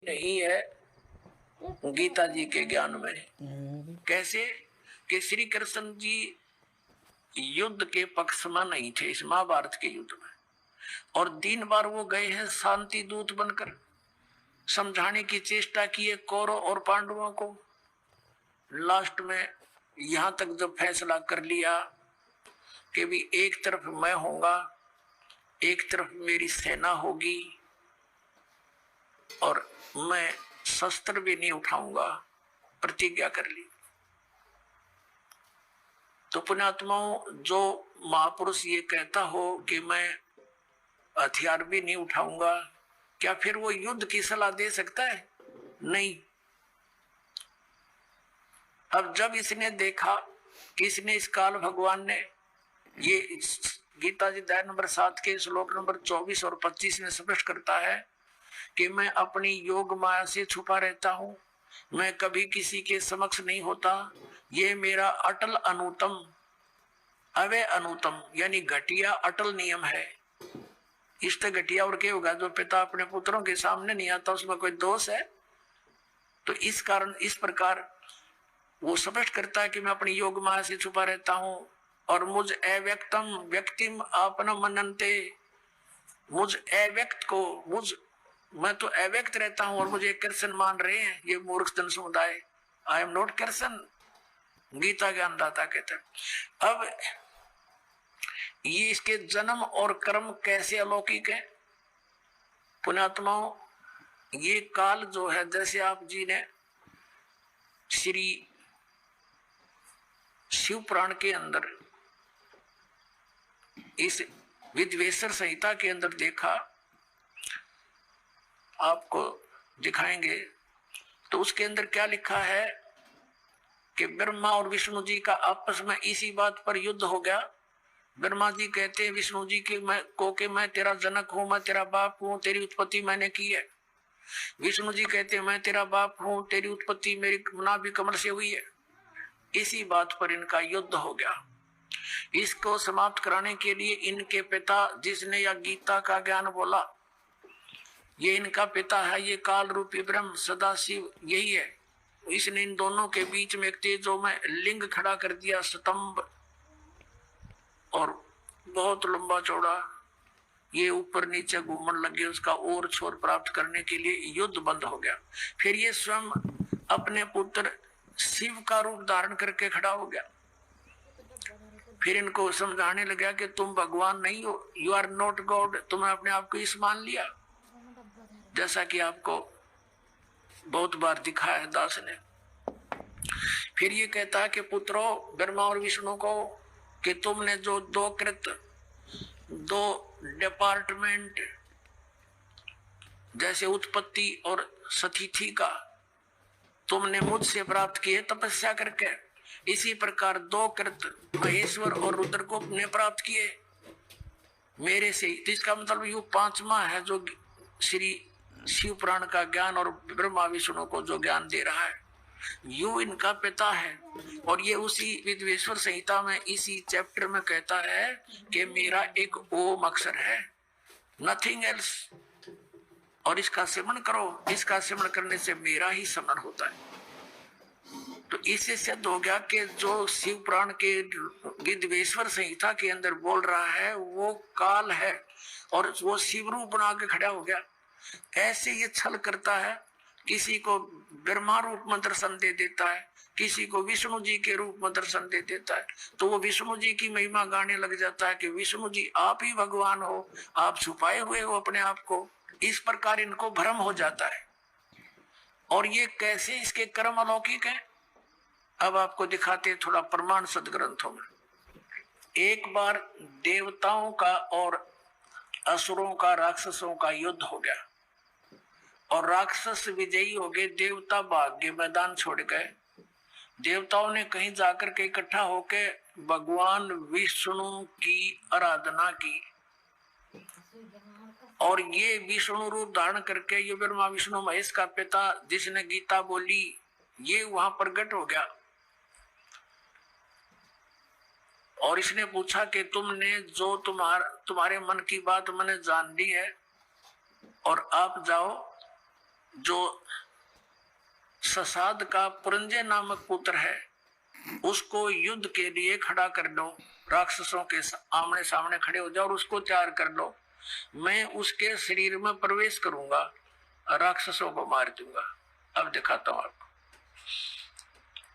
नहीं है गीता जी के ज्ञान में। कैसे कि श्री कृष्ण जी युद्ध के पक्ष में नहीं थे इस महाभारत के युद्ध में, और 3 बार वो गए हैं शांति दूत बनकर, समझाने की चेष्टा की है कौरव और पांडवों को। लास्ट में यहां तक जब फैसला कर लिया कि भी एक तरफ मैं होऊंगा, एक तरफ मेरी सेना होगी, और मैं शस्त्र भी नहीं उठाऊंगा, प्रतिज्ञा कर ली। तो पुण्यात्माओं, जो महापुरुष ये कहता हो कि मैं हथियार भी नहीं उठाऊंगा, क्या फिर वो युद्ध की सलाह दे सकता है? नहीं। अब जब इसने देखा कि इसने इस काल भगवान ने ये गीता जी अध्याय नंबर 7 के श्लोक नंबर 24 और 25 में स्पष्ट करता है कि मैं अपनी योग माया से छुपा रहता हूं, मैं कभी किसी के समक्ष नहीं होता, ये मेरा अटल अनुतम अवय अनुतम यानी घटिया अटल नियम है। इष्ट घटिया और क्या होगा? जो पिता अपने पुत्रों के सामने नहीं आता उसमें कोई दोष है? तो इस कारण इस प्रकार वो स्पष्ट करता है कि मैं अपनी योग माया से छुपा रहता हूं, और मुझ अव्यक्तम व्यक्तिम अपना मननते, मुझ अव्यक्त को मैं तो अव्यक्त रहता हूं और मुझे कृष्ण मान रहे हैं ये मूर्ख जन समुदाय। I am not Krishna, Gita ज्ञानदाता कहते हैं। अब ये इसके जन्म और कर्म कैसे अलौकिक है पुण्यात्माओं। ये काल जो है, जैसे आप जी ने श्री शिव पुराण के अंदर इस विद्वेश्वर संहिता के अंदर देखा, आपको दिखाएंगे, तो उसके अंदर क्या लिखा है कि ब्रह्मा और विष्णु जी का आपस में इसी बात पर युद्ध हो गया। ब्रह्मा जी कहते हैं विष्णु जी के मैं तेरा जनक हूं, मैं तेरा बाप हूं, तेरी उत्पत्ति मैंने की है। विष्णु जी कहते हैं मैं तेरा बाप हूं, तेरी उत्पत्ति मेरी नाभि कमल से हुई है। इसी बात पर इनका युद्ध हो गया। इसको समाप्त कराने के लिए इनके पिता, जिसने यह गीता का ज्ञान बोला, ये इनका पिता है, ये काल रूपी ब्रह्म सदा शिव यही है। इसने इन दोनों के बीच में एक तेजो में लिंग खड़ा कर दिया, स्तंभ, और बहुत लंबा चौड़ा, ये ऊपर नीचे घूमने लगे। उसका और छोर प्राप्त करने के लिए युद्ध बंद हो गया। फिर ये स्वयं अपने पुत्र शिव का रूप धारण करके खड़ा हो गया। फिर इनको समझाने लगा कि तुम भगवान नहीं हो, यू आर नॉट गॉड, तुमने अपने आप को इस मान लिया, जैसा कि आपको बहुत बार दिखाया है दास ने। फिर ये कहता है कि पुत्रों, ब्रह्मा और विष्णु को, कि तुमने जो दो डिपार्टमेंट जैसे उत्पत्ति और सतिथि का तुमने मुझसे प्राप्त किए तपस्या करके, इसी प्रकार 2 कृत महेश्वर और रुद्र को ने प्राप्त किए मेरे से। इसका मतलब ये 5वां है जो श्री शिव पुराण का ज्ञान और ब्रह्मा विष्णु को जो ज्ञान दे रहा है, यू इनका पिता है। और ये उसी विद्वेश्वर संहिता में इसी चैप्टर में कहता है कि मेरा एक ओम अक्षर है, नथिंग एल्स, और इसका सिमरण करो, इसका सिमरण करने से मेरा ही स्मरण होता है। तो इससे सिद्ध हो गया कि जो शिव पुराण के विद्वेश्वर संहिता के अंदर बोल रहा है वो काल है, और वो शिव रूप बना के खड़ा हो गया। ऐसे ये छल करता है, किसी को ब्रह्मा रूप में दर्शन दे देता है, किसी को विष्णु जी के रूप में दर्शन दे देता है, तो वो विष्णु जी की महिमा गाने लग जाता है कि विष्णु जी आप ही भगवान हो, आप छुपाए हुए हो अपने आप को। इस प्रकार इनको भ्रम हो जाता है। और ये कैसे इसके कर्म अलौकिक हैं, अब आपको दिखाते थोड़ा प्रमाण सदग्रंथों में। एक बार देवताओं का और असुरों का, राक्षसों का युद्ध हो गया, और राक्षस विजयी हो गए, देवता भाग गए, मैदान छोड़ गए। देवताओं ने कहीं जाकर के इकट्ठा होके भगवान विष्णु की आराधना की, और ये विष्णु रूप धारण करके ये ब्रह्मा विष्णु महेश का पिता जिसने गीता बोली, ये वहां प्रकट हो गया। और इसने पूछा कि तुमने जो तुम्हारे मन की बात मैंने जान ली है, और आप जाओ जो ससाद का पुरंजय नामक पुत्र है उसको युद्ध के लिए खड़ा कर दो, राक्षसों के आमने सामने खड़े हो जाओ और उसको तैयार कर लो। मैं उसके शरीर में प्रवेश करूंगा, राक्षसों को मार दूंगा। अब दिखाता हूं आपको,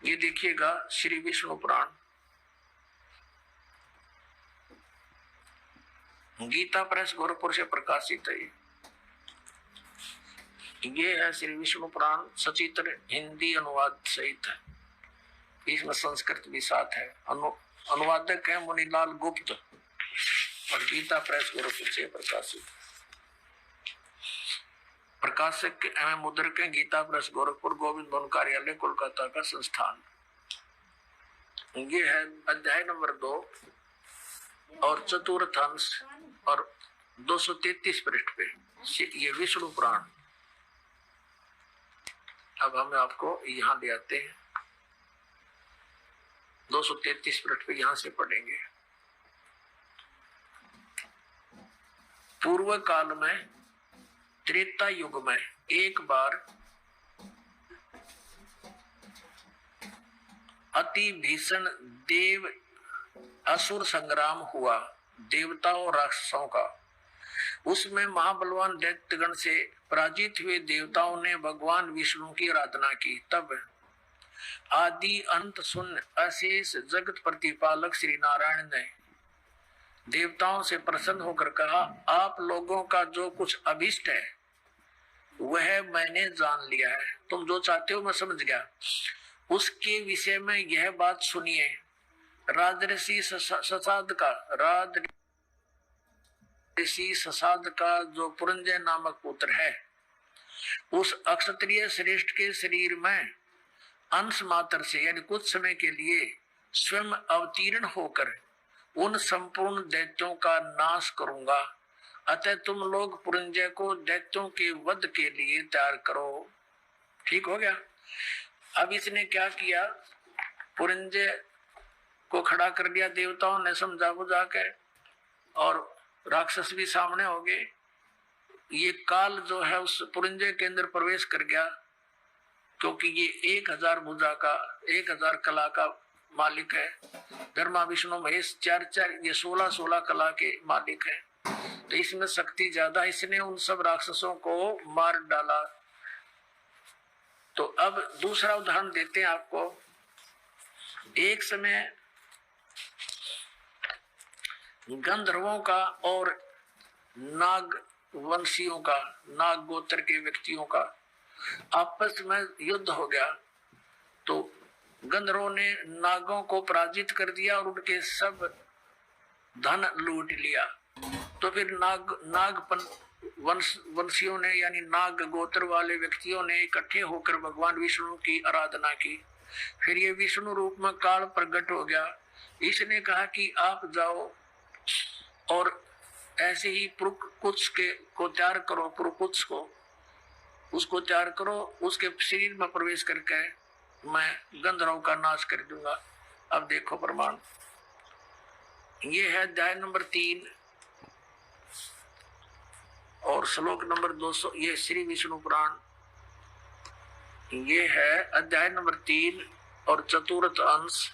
ये देखिएगा श्री विष्णु पुराण, गीता प्रेस गोरखपुर से प्रकाशित है। ये है श्री विष्णु पुराण, सचित्र हिंदी अनुवाद सहित है, इसमें संस्कृत भी साथ है। अनुवादक है मुनीलाल गुप्त और गीता प्रेस गोरखपुर से प्रकाशित। प्रकाशक एवं मुद्रक है गीता प्रेस गोरखपुर, गोविंद भवन कार्यालय कोलकाता का संस्थान। ये है अध्याय नंबर 2 और चतुर्थ अंश और 233 पृष्ठ पे ये विष्णु पुराण। अब हम आपको यहाँ ले आते हैं, 233 पृष्ठ पे यहां से पढ़ेंगे। पूर्व काल में त्रेता युग में एक बार अति भीषण देव असुर संग्राम हुआ, देवताओं और राक्षसों का। उसमें महाबलवान दैत्यगण से पराजित हुए देवताओं ने भगवान विष्णु की आराधना की। तब आदि अंत शून्य अशेष जगत प्रतिपालक श्री नारायण ने देवताओं से प्रसन्न होकर कहा, आप लोगों का जो कुछ अभिष्ट है वह मैंने जान लिया है, तुम जो चाहते हो मैं समझ गया। उसके विषय में यह बात सुनिए। राजऋषि ससाद का जो पुरंजय नामक पुत्र है, उस अक्षत्रिय श्रेष्ठ के शरीर में अंश मात्र से यानी कुछ समय के लिए स्वयं अवतीर्ण होकर उन संपूर्ण दैत्यों का नाश करूंगा। अतः तुम लोग पुरंजय को दैत्यों के वध के लिए तैयार करो। ठीक हो गया। अब इसने क्या किया, पुरंजय को खड़ा कर दिया, देवताओं ने समझा बुझा के, और राक्षस भी सामने हो गए। ये काल जो है उस पुरंजय के अंदर प्रवेश कर गया, क्योंकि ये 1000 भुजा का 1000 कला का मालिक है। ब्रह्मा विष्णु महेश 4 ये 16 कला के मालिक है, तो इसमें शक्ति ज्यादा, इसने उन सब राक्षसों को मार डाला। तो अब दूसरा उदाहरण देते हैं आपको। एक समय गंधर्वों का और नाग वंशियों का, नाग गोत्र के व्यक्तियों का आपस में युद्ध हो गया। तो गंधर्वों ने नागों को पराजित कर दिया और उनके सब धन लूट लिया। तो फिर नाग वंशियों ने यानी नाग गोत्र वाले व्यक्तियों ने इकट्ठे होकर भगवान विष्णु की आराधना की। फिर ये विष्णु रूप में काल प्रकट हो गया। इसने कहा कि आप जाओ और ऐसे ही पुरुकुत्स को तैयार करो, पुरुकुत्स को उसको तैयार करो, उसके शरीर में प्रवेश करके मैं गंधर्वों का नाश कर दूंगा। अब देखो प्रमाण, ये है अध्याय नंबर 3 और श्लोक नंबर 200। ये श्री विष्णु पुराण, ये है अध्याय नंबर 3 और चतुर्थ अंश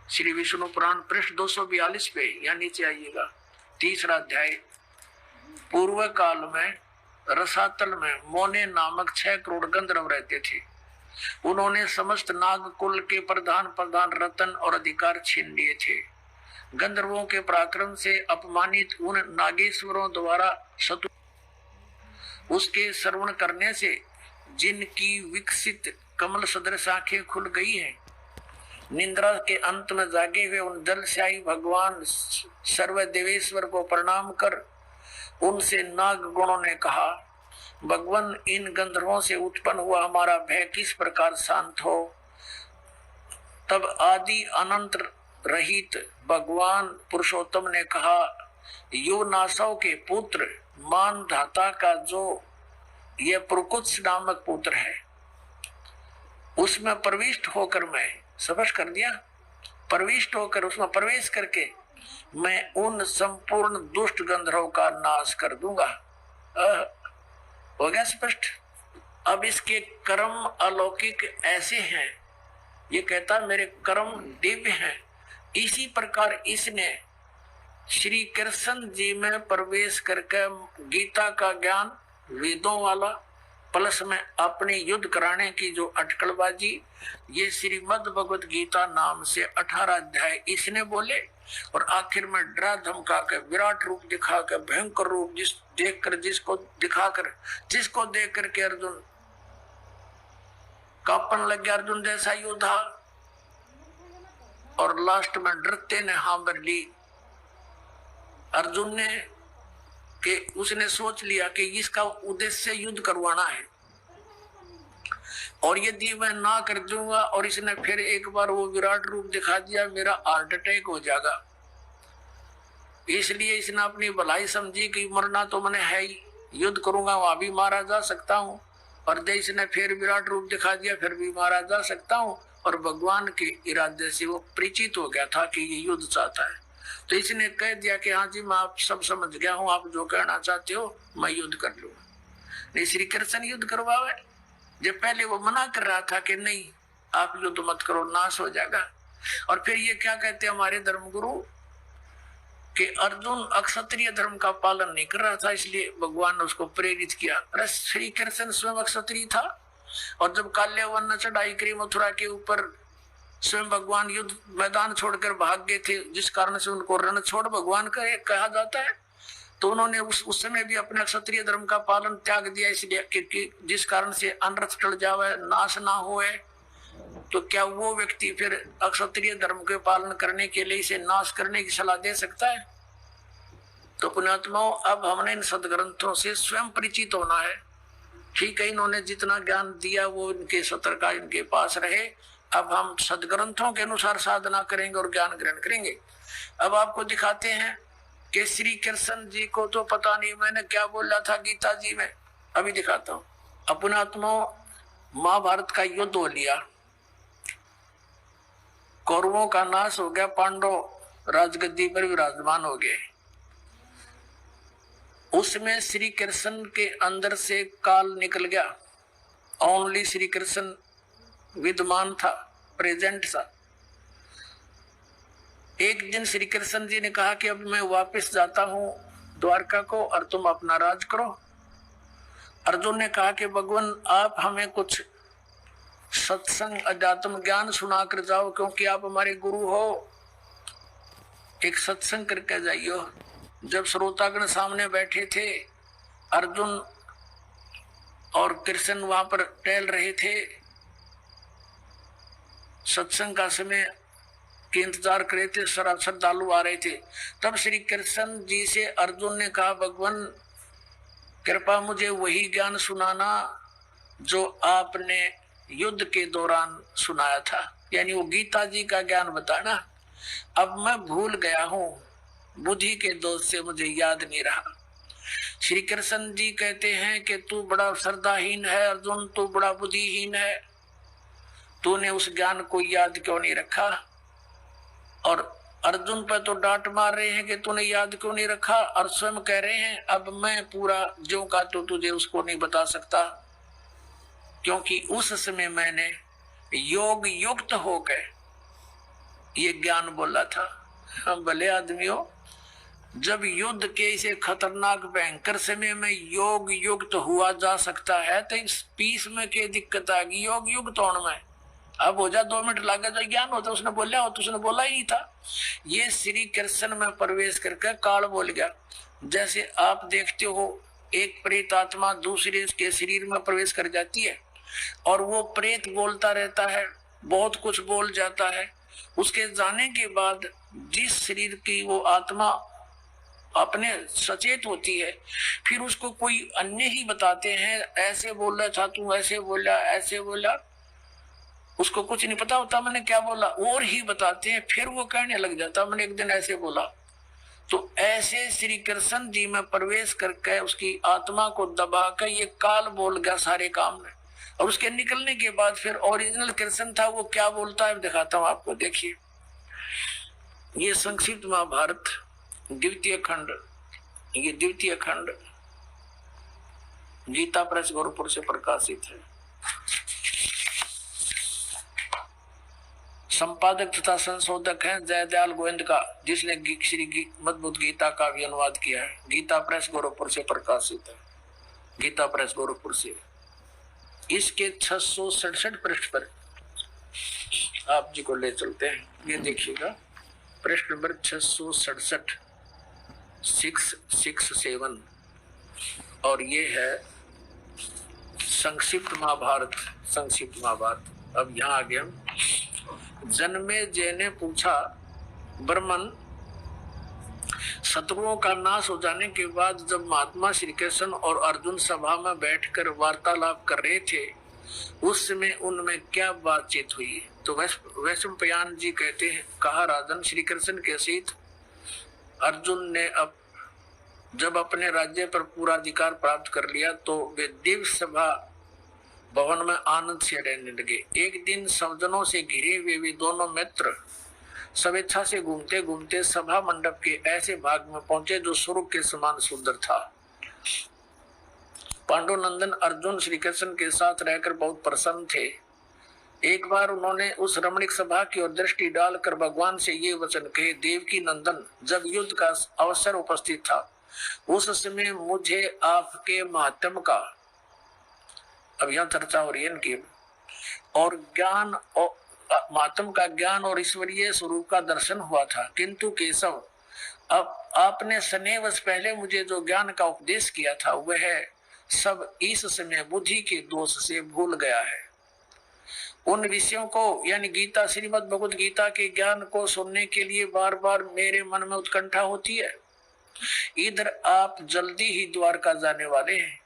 श्री विष्णु पुराण, पृष्ठ 242 पे या नीचे आइएगा। तीसरा अध्याय। पूर्व काल में रसातल में मोने नामक 6 करोड़ गंधर्व रहते थे। उन्होंने समस्त नाग कुल के प्रधान रतन और अधिकार छीन लिए थे। गंधर्वों के पराक्रम से अपमानित उन नागेश्वरों द्वारा शत्रु उसके श्रवण करने से जिनकी विकसित कमल सदृश आंखें खुल गई हैं, निंद्रा के अंत में जागे हुए उन जलशाही भगवान सर्वदेवेश्वर को प्रणाम कर उनसे नाग गुणों ने कहा, भगवान इन गंधर्वों से उत्पन्न हुआ हमारा भय किस प्रकार शांत हो। तब आदि अनंत रहित भगवान पुरुषोत्तम ने कहा, युवनाशव के पुत्र मान धाता का जो यह पुरुकुत्स नामक पुत्र है, उसमें प्रविष्ट होकर मैं स्पष्ट कर दिया, प्रविष्ट होकर उसमें प्रवेश करके मैं उन संपूर्ण दुष्ट गंधर्वों का नाश कर दूंगा। हो गया स्पष्ट। अब इसके कर्म अलौकिक ऐसे हैं, ये कहता मेरे कर्म दिव्य हैं। इसी प्रकार इसने श्री कृष्ण जी में प्रवेश करके गीता का ज्ञान वेदों वाला प्लस में अपनी युद्ध कराने की जो अटकलबाजी, ये श्रीमद् भगवत गीता नाम से 18 अध्याय इसने बोले और आखिर में डरा धमका के विराट रूप दिखा के भयंकर रूप जिसको देख करके अर्जुन कांपन लग गया, अर्जुन जैसा योद्धा। और लास्ट में डरते ने हाँ भर ली अर्जुन ने कि उसने सोच लिया कि इसका उद्देश्य युद्ध करवाना है और यदि मैं ना कर दूंगा और इसने फिर एक बार वो विराट रूप दिखा दिया मेरा हार्ट अटैक हो जाएगा। इसलिए इसने अपनी भलाई समझी कि मरना तो मैंने है ही, युद्ध करूंगा वहां भी मारा जा सकता हूँ, और देश ने फिर विराट रूप दिखा दिया फिर भी मारा जा सकता हूँ। और भगवान के इरादे से वो परिचित हो गया था कि ये युद्ध चाहता है, तो इसने कह दिया कि हाँ जी मैं आप सब समझ गया हूँ, आप जो कहना चाहते हो मैं युद्ध कर लूंगा। नहीं, श्री कृष्ण युद्ध करवावे। जब पहले वो मना कर रहा था कि नहीं आप युद्ध मत करो, नाश हो जाएगा। और फिर ये क्या कहते हैं हमारे धर्मगुरु कि अर्जुन अक्षत्रिय धर्म का पालन नहीं कर रहा था, इसलिए भगवान ने उसको प्रेरित किया। अरे श्री कृष्ण स्वयं अक्षत्रिय था, और जब काल्यवन ने चढ़ाई करी मथुरा के ऊपर, स्वयं भगवान युद्ध मैदान छोड़कर भाग गए थे, जिस कारण से उनको रण छोड़ भगवान कहा जाता है। तो उन्होंने उस समय भी अपने क्षत्रिय धर्म का पालन त्याग दिया, इसलिए कि जिस कारण से अनर्थ टल जावे, नाश ना होए। तो क्या वो व्यक्ति फिर अक्षत्रिय धर्म के पालन करने के लिए इसे नाश करने की सलाह दे सकता है? तो पुण्यात्माओं, अब हमने इन सदग्रंथों से स्वयं परिचित होना है। ठीक है, इन्होंने जितना ज्ञान दिया वो इनके सत्र का इनके पास रहे। अब हम सदग्रंथों के अनुसार साधना करेंगे और ज्ञान ग्रहण करेंगे। अब आपको दिखाते हैं कि श्री कृष्ण जी को तो पता नहीं मैंने क्या बोला था गीता जी में, अभी दिखाता हूँ। अपनात्माओं, महाभारत का युद्ध हो लिया, कौरवों का नाश हो गया, पांडव राजगद्दी पर विराजमान हो गए। उसमें श्री कृष्ण के अंदर से काल निकल गया, ओनली श्री कृष्ण विद्यमान था, प्रेजेंट था। एक दिन श्री कृष्ण जी ने कहा कि अब मैं वापस जाता हूं द्वारका को और तुम अपना राज करो। अर्जुन ने कहा कि भगवान आप हमें कुछ सत्संग अध्यात्म ज्ञान सुना कर जाओ, क्योंकि आप हमारे गुरु हो, एक सत्संग करके जाइयो। जब श्रोतागण सामने बैठे थे, अर्जुन और कृष्ण वहां पर टहल रहे थे, सत्संग का समय के इंतजार कर रहे थे, श्रद्धालु आ रहे थे। तब श्री कृष्ण जी से अर्जुन ने कहा भगवान कृपा मुझे वही ज्ञान सुनाना जो आपने युद्ध के दौरान सुनाया था, यानी वो गीता जी का ज्ञान बताना। अब मैं भूल गया हूं, बुद्धि के दोष से मुझे याद नहीं रहा। श्री कृष्ण जी कहते हैं कि तू बड़ा श्रद्धाहीन है अर्जुन, तू बड़ा बुद्धिहीन है, तूने उस ज्ञान को याद क्यों नहीं रखा। और अर्जुन पर तो डांट मार रहे हैं कि तूने याद क्यों नहीं रखा, और स्वयं कह रहे हैं अब मैं पूरा ज्यों का तो तुझे उसको नहीं बता सकता, क्योंकि उस समय मैंने योग युक्त होकर ये ज्ञान बोला था। हम भले आदमियों, जब युद्ध के इसे खतरनाक भयंकर समय में योग युक्त हुआ जा सकता है तो इस पीस में क्या दिक्कत आ गई योग युक्त होने में? अब हो जा 2 मिनट लगा जो ज्ञान होता उसने बोला हो, तो उसने बोला ही नहीं था। ये श्री कृष्ण में प्रवेश करके काल बोल गया। जैसे आप देखते हो एक प्रेत आत्मा दूसरे के शरीर में प्रवेश कर जाती है और वो प्रेत बोलता रहता है, बहुत कुछ बोल जाता है। उसके जाने के बाद जिस शरीर की वो आत्मा अपने सचेत होती है, फिर उसको कोई अन्य ही बताते हैं, ऐसे बोला था तू, ऐसे बोला, ऐसे बोला। उसको कुछ नहीं पता होता मैंने क्या बोला, और ही बताते हैं। फिर वो कहने लग जाता मैंने एक दिन ऐसे बोला। तो ऐसे श्री कृष्ण जी में प्रवेश करके उसकी आत्मा को दबा कर ये काल बोल गया सारे काम में। और उसके निकलने के बाद फिर ओरिजिनल कृष्ण था, वो क्या बोलता है दिखाता हूं आपको। देखिए, ये संक्षिप्त महाभारत द्वितीय खंड, ये द्वितीय खंड गीता प्रेस गोरखपुर से प्रकाशित है। संपादक तथा संशोधक है जयदयाल गोविंद का, जिसने श्री मद्भुत गीता का भी अनुवाद किया है। गीता प्रेस गोरखपुर से प्रकाशित है, गीता प्रेस गोरखपुर से। इसके 667 पृष्ठ पर आप जी को ले चलते हैं। ये देखिएगा पृष्ठ नंबर 667 667 और ये है संक्षिप्त महाभारत। संक्षिप्त महाभारत। अब यहाँ आगे हम जन्मेजय ने पूछा, ब्रह्मन, शत्रुओं का नाश हो जाने के बाद जब महात्मा श्री कृष्ण और अर्जुन सभा में बैठकर वार्तालाप कर रहे थे, उस समय उनमें क्या बातचीत हुई? तो वैशंपायन जी कहते हैं, कहा राजन, श्री कृष्ण के सहित अर्जुन ने जब अपने राज्य पर पूरा अधिकार प्राप्त कर लिया तो वे दिव्य सभा भवन में आनंद से रहने लगे। एक दिन सज्जनों से घिरे हुए वे दोनों मित्र स्वेच्छा से घूमते घूमते सभा मंडप के ऐसे भाग में पहुंचे जो स्वर्ग के समान सुंदर था। पांडुनंदन अर्जुन श्री कृष्ण के साथ रहकर बहुत प्रसन्न थे। एक बार उन्होंने उस रमणीक सभा की ओर दृष्टि डालकर भगवान से ये वचन कहे, देवकी नंदन, जब युद्ध का अवसर उपस्थित था उस समय मुझे आपके महात्म का, अब यहाँ चर्चा हो रही है इनकी, और ज्ञान और महात्म का ज्ञान और ईश्वरीय स्वरूप का दर्शन हुआ था। किंतु केशव, अब आपने स्नेहवश पहले मुझे जो ज्ञान का उपदेश किया था वह सब इस समय बुद्धि के दोष से भूल गया है। उन विषयों को यानी गीता, श्रीमद् भगवद गीता के ज्ञान को सुनने के लिए बार बार मेरे मन में उत्कंठा होती है। इधर आप जल्दी ही द्वारका जाने वाले हैं,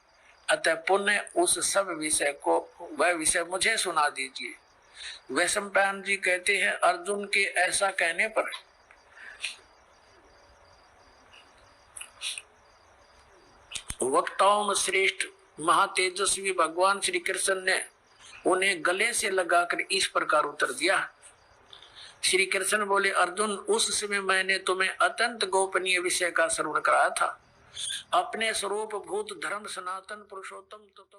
अतः पुण्य उस सब विषय को, वह विषय मुझे सुना दीजिए। वैशंपायन जी कहते हैं, अर्जुन के ऐसा कहने पर वक्ताओं में श्रेष्ठ महातेजस्वी भगवान श्री कृष्ण ने उन्हें गले से लगाकर इस प्रकार उत्तर दिया। श्री कृष्ण बोले, अर्जुन, उस समय मैंने तुम्हें अत्यंत गोपनीय विषय का श्रवण कराया था। अपने स्वरूप भूत धर्म सनातन पुरुषोत्तम तत्व